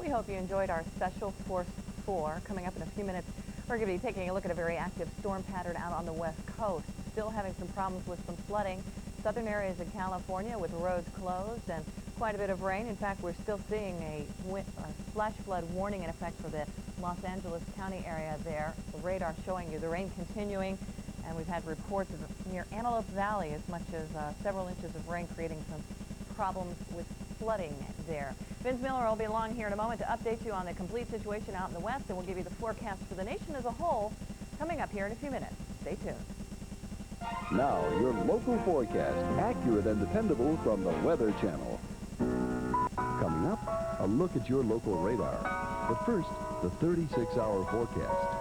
We hope you enjoyed our special Force 4. Coming up in a few minutes, we're going to be taking a look at a very active storm pattern out on the west coast. Still having some problems with some flooding. Southern areas of California with roads closed and quite a bit of rain. In fact, we're still seeing a flash flood warning in effect for the Los Angeles County area there. The radar showing you the rain continuing, and we've had reports of near Antelope Valley as much as several inches of rain, creating some problems with flooding there. Vince Miller will be along here in a moment to update you on the complete situation out in the west, and we'll give you the forecast for the nation as a whole coming up here in a few minutes. Stay tuned. Now, your local forecast, accurate and dependable from the Weather Channel. Coming up, a look at your local radar. But first, the 36-hour forecast.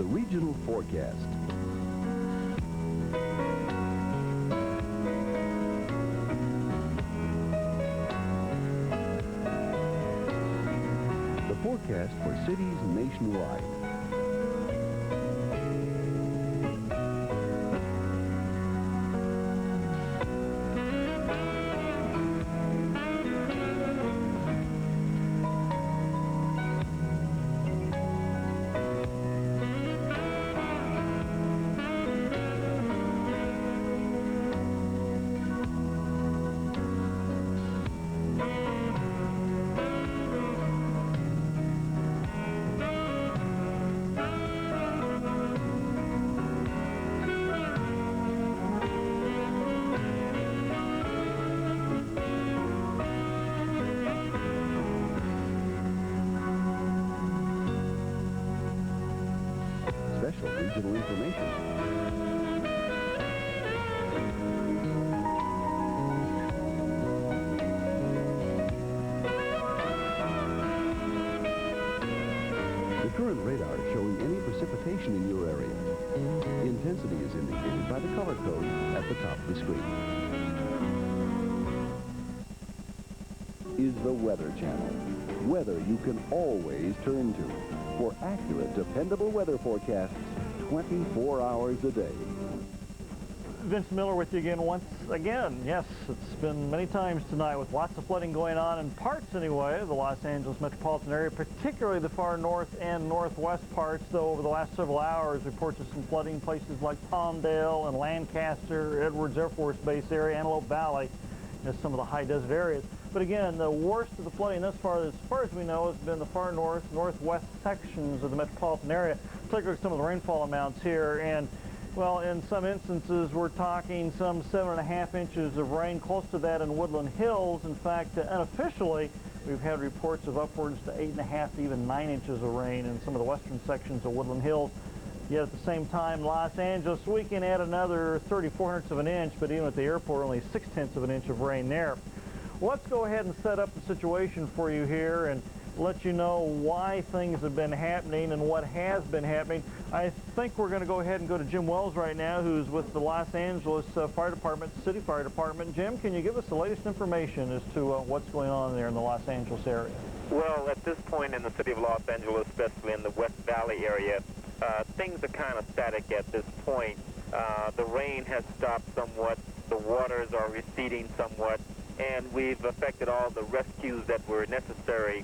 Regional forecast. The forecast for cities nationwide. Special regional information. The current radar is showing any precipitation in your area. The intensity is indicated by the color code at the top of the screen. Is the Weather Channel. Weather you can always turn to for accurate, dependable weather forecasts 24 hours a day. Vince Miller with you again once again. Yes, it's been many times tonight with lots of flooding going on in parts anyway of the Los Angeles metropolitan area, particularly the far north and northwest parts, though over the last several hours reports of some flooding places like Palmdale and Lancaster, Edwards Air Force Base area, Antelope Valley, and some of the high desert areas. But again, the worst of the flooding thus far as we know, has been the far north, northwest sections of the metropolitan area, particularly some of the rainfall amounts here. And, well, in some instances, we're talking some 7.5 inches of rain, close to that in Woodland Hills. In fact, unofficially, we've had reports of upwards to 8.5 to even 9 inches of rain in some of the western sections of Woodland Hills. Yet at the same time, Los Angeles, we can add another 34 of an inch, but even at the airport, only 0.6 of an inch of rain there. Let's go ahead and set up the situation for you here and let you know why things have been happening and what has been happening. I think we're going to go ahead and go to Jim Wells right now, who's with the Los Angeles Fire Department, City Fire Department. Jim, can you give us the latest information as to what's going on there in the Los Angeles area? Well, at this point in the city of Los Angeles, especially in the West Valley area, things are kind of static at this point. The rain has stopped somewhat, the waters are receding somewhat, and we've effected all the rescues that were necessary.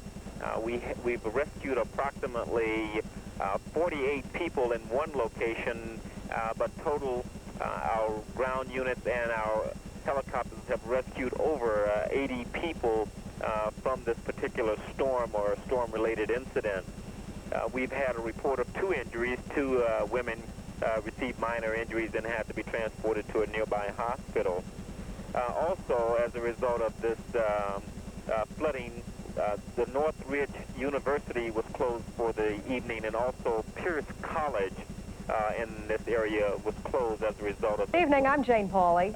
We've rescued approximately 48 people in one location, but total our ground units and our helicopters have rescued over 80 people from this particular storm or storm-related incident. We've had a report of 2 injuries. 2 women received minor injuries and had to be transported to a nearby hospital. Also, as a result of this flooding, the Northridge University was closed for the evening, and also Pierce College in this area was closed as a result of... Good evening, I'm Jane Pauley.